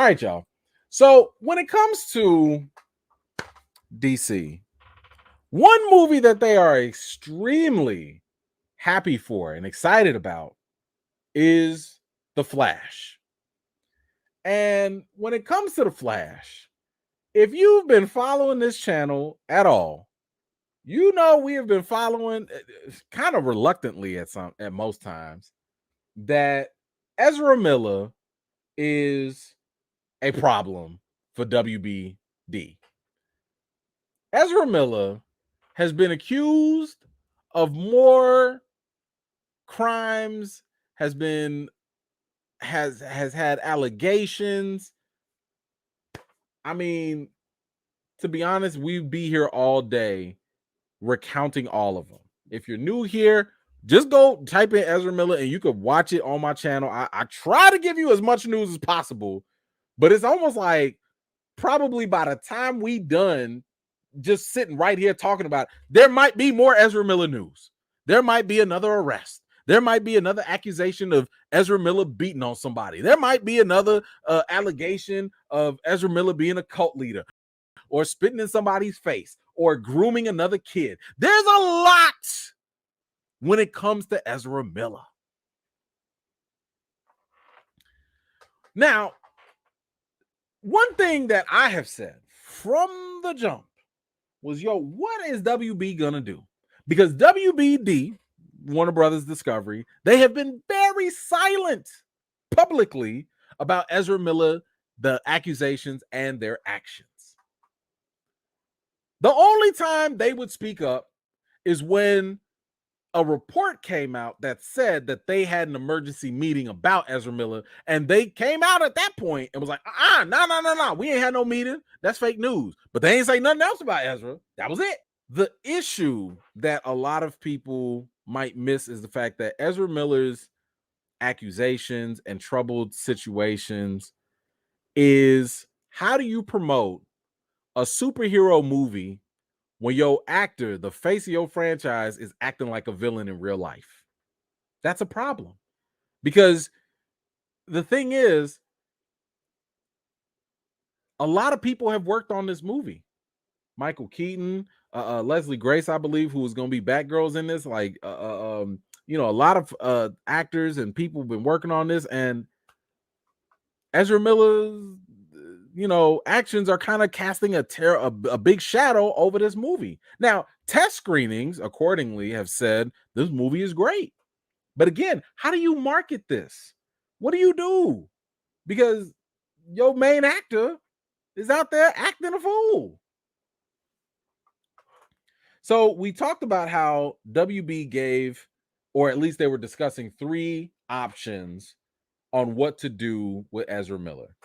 All right, y'all. So when it comes to DC, one movie that they are extremely happy for and excited about is The Flash. And when it comes to The Flash, if you've been following this channel at all, you know we have been following kind of reluctantly at most times that Ezra Miller is a problem for WBD. Ezra Miller has been accused of more crimes, has had allegations. I mean, to be honest, we'd be here all day recounting all of them. If you're new here, just go type in Ezra Miller and you could watch it on my channel. I try to give you as much news as possible, but it's almost like probably by the time we done just sitting right here talking about it, there might be more Ezra Miller news. There might be another arrest. There might be another accusation of Ezra Miller beating on somebody. There might be another allegation of Ezra Miller being a cult leader or spitting in somebody's face or grooming another kid. There's a lot when it comes to Ezra Miller. Now, one thing that I have said from the jump was, yo, what is WB gonna do? Because WBD, Warner Brothers Discovery, they have been very silent publicly about Ezra Miller, the accusations, and their actions. The only time they would speak up is when a report came out that said that they had an emergency meeting about Ezra Miller, and they came out at that point and was like, no, we ain't had no meeting. That's fake news. But they ain't say nothing else about Ezra. That was it. The issue that a lot of people might miss is the fact that Ezra Miller's accusations and troubled situations is, how do you promote a superhero movie when your actor, the face of your franchise, is acting like a villain in real life? That's a problem. Because the thing is, a lot of people have worked on this movie. Michael Keaton, Leslie Grace, I believe, who is going to be Batgirls in this. Like, a lot of actors and people have been working on this. And Ezra Miller's, actions are kind of casting a big shadow over this movie. Now, test screenings accordingly have said this movie is great. But again, how do you market this? What do you do? Because your main actor is out there acting a fool. So we talked about how WB gave, or at least they were discussing, 3 options on what to do with Ezra Miller.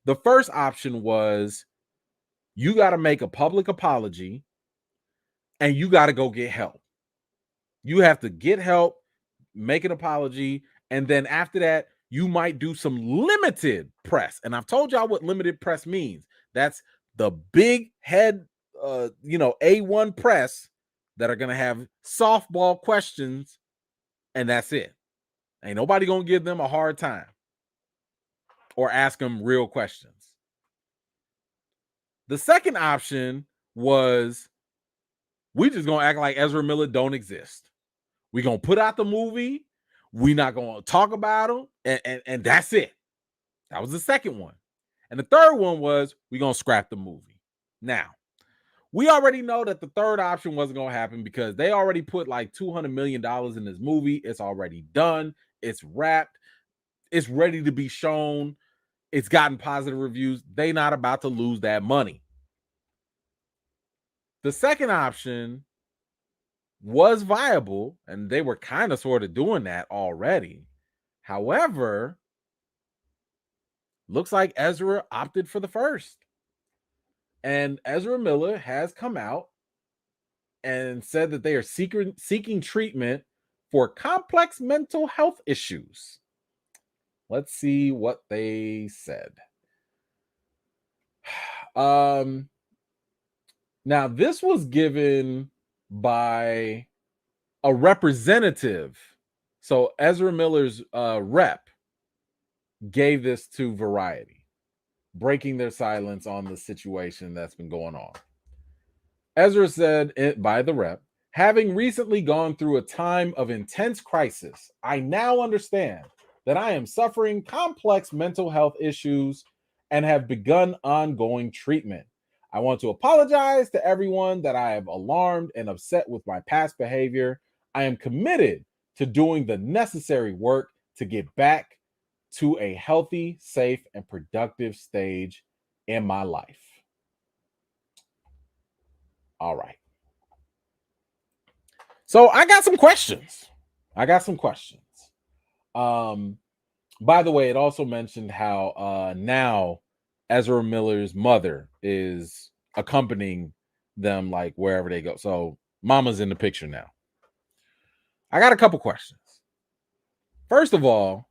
The first option was, you got to make a public apology and you got to go get help. You have to get help, make an apology, and then after that, you might do some limited press. And I've told y'all what limited press means. That's the big head, A1 press that are going to have softball questions, and that's it. Ain't nobody going to give them a hard time or ask them real questions. The second option was, we just going to act like Ezra Miller don't exist. We're going to put out the movie. We're not going to talk about him. And that's it. That was the second one. And the third one was, we're going to scrap the movie. Now, we already know that the third option wasn't going to happen because they already put like $200 million in this movie. It's already done. It's wrapped. It's ready to be shown. It's gotten positive reviews. They not about to lose that money. The second option was viable, and they were kind of sort of doing that already. However, looks like Ezra opted for the first. And Ezra Miller has come out and said that they are seeking treatment for complex mental health issues. Let's see what they said. Now, this was given by a representative. So Ezra Miller's rep gave this to Variety. breaking their silence on the situation that's been going on. Ezra said it by the rep, having recently gone through a time of intense crisis, I now understand that I am suffering complex mental health issues and have begun ongoing treatment. I want to apologize to everyone that I have alarmed and upset with my past behavior. I am committed to doing the necessary work to get back to a healthy, safe, and productive stage in my life. All right. So I got some questions. Um, by the way, it also mentioned how now Ezra Miller's mother is accompanying them like wherever they go. So mama's in the picture now. I got a couple questions. First of all,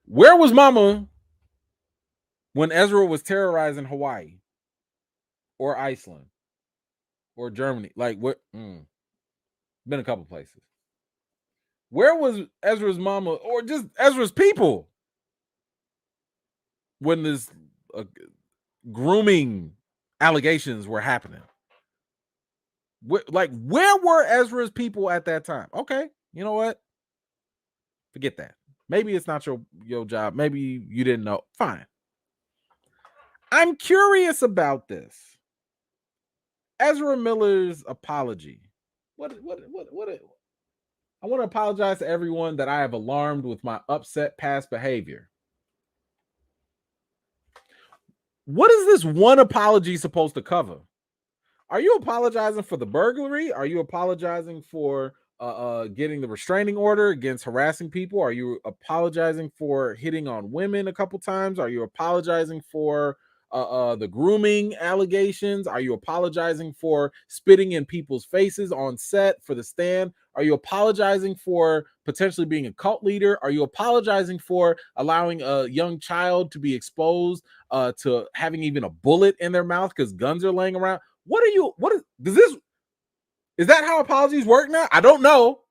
where was mama when Ezra was terrorizing Hawaii or Iceland or Germany? Like what? Been a couple places. Where was Ezra's mama or just Ezra's people when this grooming allegations were happening? Where were Ezra's people at that time? Okay, you know what? Forget that. Maybe it's not your job. Maybe you didn't know. Fine. I'm curious about this. Ezra Miller's apology. What I want to apologize to everyone that I have alarmed with my upset past behavior. What is this one apology supposed to cover? Are you apologizing for the burglary? Are you apologizing for getting the restraining order against harassing people? Are you apologizing for hitting on women a couple times? Are you apologizing for the grooming allegations? Are you apologizing for spitting in people's faces on set for the stand? Are you apologizing for potentially being a cult leader? Are you apologizing for allowing a young child to be exposed to having even a bullet in their mouth because guns are laying around? Is that how apologies work now? I don't know.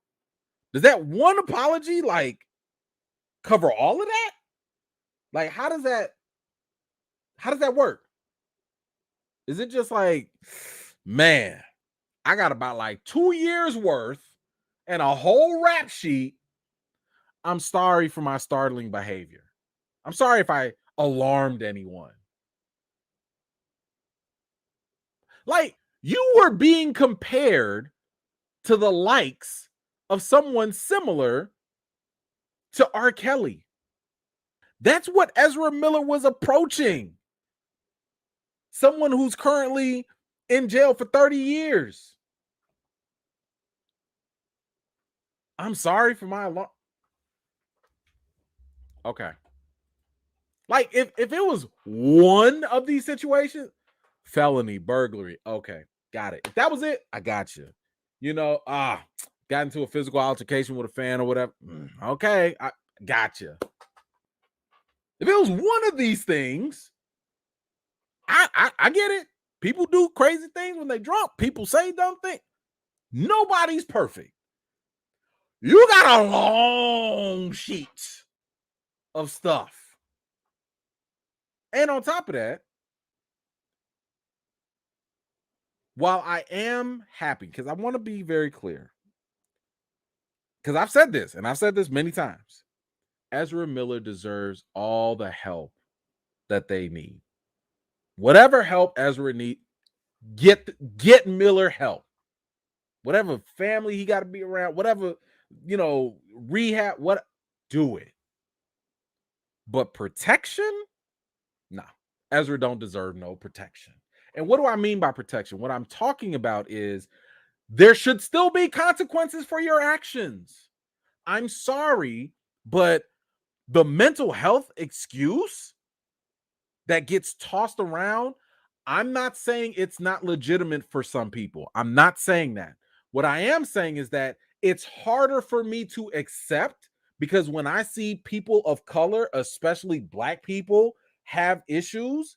Does that one apology like cover all of that? Like, how does that work? Is it just like, man, I got about like 2 years worth and a whole rap sheet. I'm sorry for my startling behavior. I'm sorry if I alarmed anyone. Like, you were being compared to the likes of someone similar to R. Kelly. That's what Ezra Miller was approaching. Someone who's currently in jail for 30 years. I'm sorry for my alarm. Okay. Like if it was one of these situations, felony, burglary, okay, got it. If that was it, I got you. You know, got into a physical altercation with a fan or whatever. Okay, I got you. If it was one of these things, I get it. People do crazy things when they drunk. People say dumb things. Nobody's perfect. You got a long sheet of stuff. And on top of that, while I am happy, because I want to be very clear, because I've said this, and I've said this many times, Ezra Miller deserves all the help that they need. Whatever help Ezra needs, get Miller help. Whatever family he got to be around, whatever, rehab, do it. But protection? Nah. Ezra don't deserve no protection. And what do I mean by protection? What I'm talking about is there should still be consequences for your actions. I'm sorry, but the mental health excuse that gets tossed around, I'm not saying it's not legitimate for some people. I'm not saying that. What I am saying is that it's harder for me to accept because when I see people of color, especially Black people, have issues,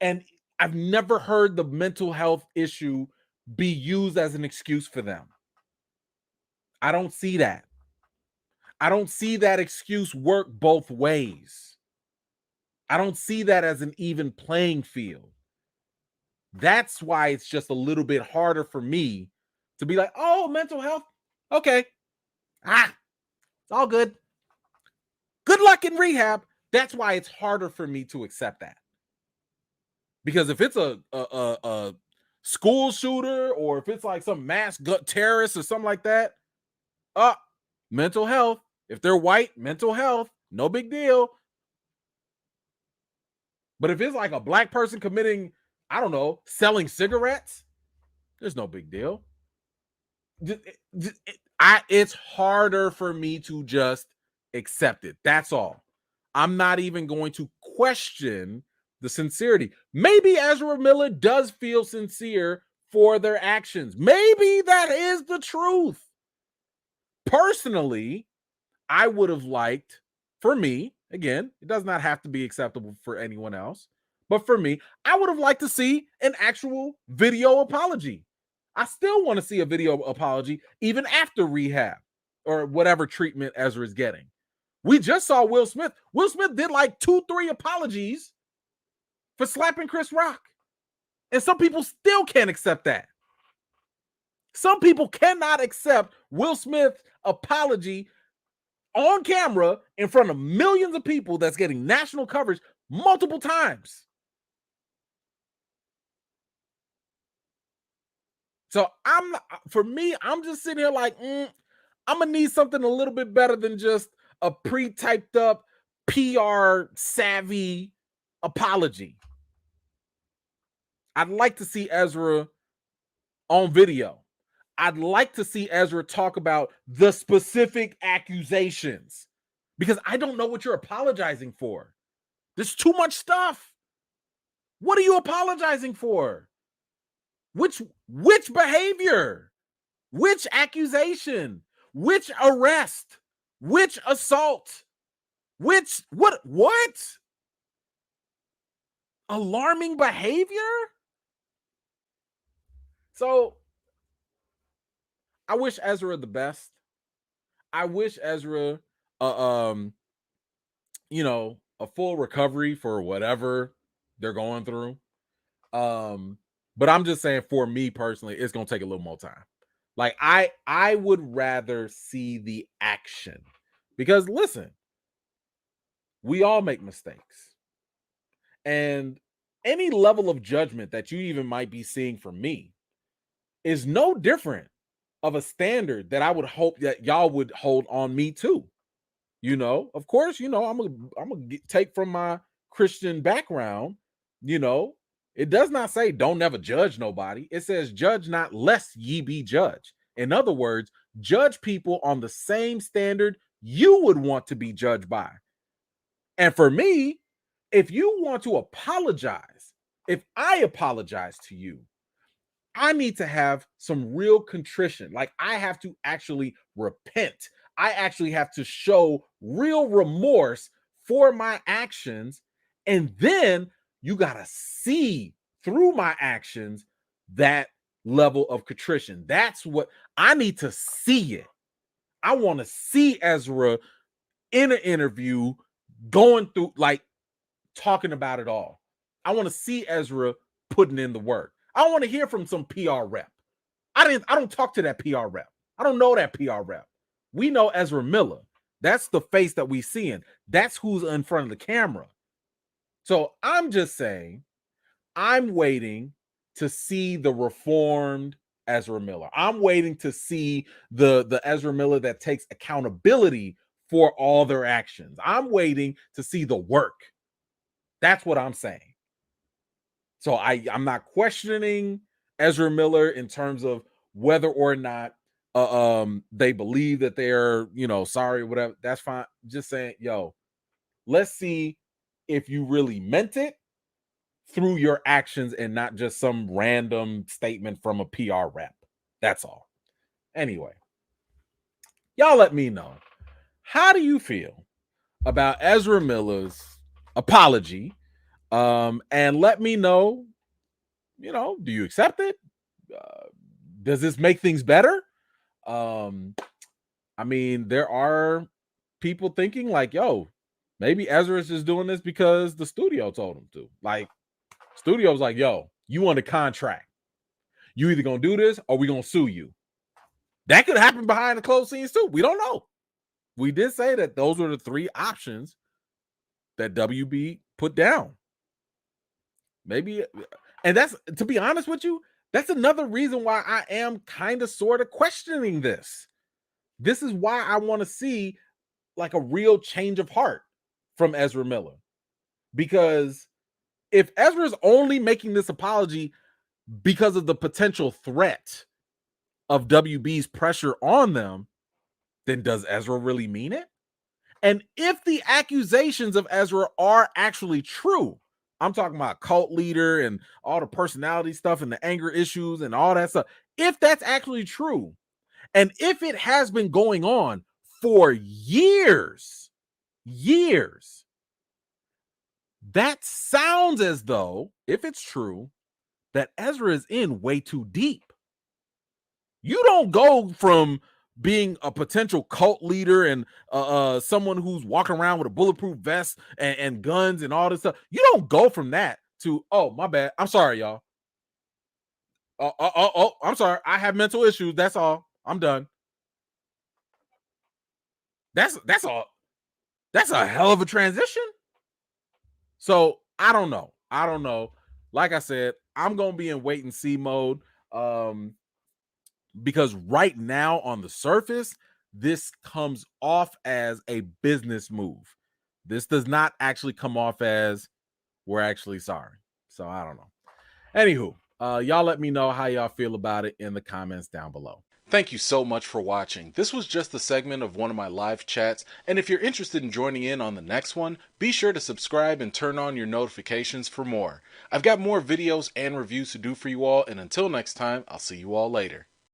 and I've never heard the mental health issue be used as an excuse for them. I don't see that. I don't see that excuse work both ways. I don't see that as an even playing field. That's why it's just a little bit harder for me to be like, oh, mental health. Okay. It's all good. Good luck in rehab. That's why it's harder for me to accept that. Because if it's a school shooter, or if it's like some mass terrorist or something like that, mental health. If they're white, mental health, no big deal. But if it's like a black person committing, I don't know, selling cigarettes, there's no big deal. It's harder for me to just accept it. That's all. I'm not even going to question the sincerity. Maybe Ezra Miller does feel sincere for their actions. Maybe that is the truth. Personally, I would have liked, for me, again, it does not have to be acceptable for anyone else, but for me, I would have liked to see an actual video apology. I still want to see a video apology even after rehab or whatever treatment Ezra is getting. We just saw Will Smith. Will Smith did like 2-3 apologies for slapping Chris Rock. And some people still can't accept that. Some people cannot accept Will Smith's apology on camera in front of millions of people that's getting national coverage multiple times. So I'm just sitting here like, I'm gonna need something a little bit better than just a pre-typed up PR savvy apology. I'd like to see Ezra on video. I'd like to see Ezra talk about the specific accusations, because I don't know what you're apologizing for. There's too much stuff. What are you apologizing for? Which behavior? Which accusation? Which arrest? Which assault? What? Alarming behavior? So I wish Ezra the best. I wish Ezra a full recovery for whatever they're going through. But I'm just saying, for me personally, it's gonna take a little more time. Like I would rather see the action, because listen, we all make mistakes, and any level of judgment that you even might be seeing from me is no different of a standard that I would hope that y'all would hold on me too. Of course, I'm gonna take from my Christian background. It does not say don't never judge nobody. It says judge not lest ye be judged. In other words, judge people on the same standard you would want to be judged by. And for me, if you want to apologize, if I apologize to you, I need to have some real contrition. Like, I have to actually repent. I actually have to show real remorse for my actions. And then you got to see through my actions that level of contrition. That's what I need to see it. I want to see Ezra in an interview going through, like, talking about it all. I want to see Ezra putting in the work. I want to hear from some PR rep. I don't talk to that PR rep. I don't know that PR rep. We know Ezra Miller. That's the face that we see in. That's who's in front of the camera. So I'm just saying, I'm waiting to see the reformed Ezra Miller. I'm waiting to see the Ezra Miller that takes accountability for all their actions. I'm waiting to see the work. That's what I'm saying. So I'm not questioning Ezra Miller in terms of whether or not they believe that they're, sorry or whatever. That's fine. Just saying, let's see if you really meant it through your actions and not just some random statement from a PR rep. That's all. Anyway, y'all let me know. How do you feel about Ezra Miller's apology? And let me know, do you accept it? Does this make things better? I mean, there are people thinking like, Maybe Ezra is doing this because the studio told him to. Like, studio's like, yo, you want a contract. You either gonna do this or we gonna sue you. That could happen behind the closed scenes too. We don't know. We did say that those were the 3 options that WB put down. Maybe, and that's, to be honest with you, that's another reason why I am kind of sort of questioning this. This is why I want to see like a real change of heart from Ezra Miller. Because if Ezra's only making this apology because of the potential threat of WB's pressure on them, then does Ezra really mean it? And if the accusations of Ezra are actually true, I'm talking about cult leader and all the personality stuff and the anger issues and all that stuff. If that's actually true, and if it has been going on for years, that sounds as though, if it's true, that Ezra is in way too deep. You don't go from being a potential cult leader and someone who's walking around with a bulletproof vest and guns and all this stuff. You don't go from that to, oh, my bad. I'm sorry, y'all. Oh, I'm sorry. I have mental issues. That's all. I'm done. That's all. That's a hell of a transition. So I don't know. Like I said, I'm gonna be in wait and see mode. Because right now on the surface, this comes off as a business move. This does not actually come off as we're actually sorry. So I don't know. Anywho, y'all let me know how y'all feel about it in the comments down below. Thank you so much for watching. This was just a segment of one of my live chats, and if you're interested in joining in on the next one, be sure to subscribe and turn on your notifications for more. I've got more videos and reviews to do for you all, and until next time, I'll see you all later.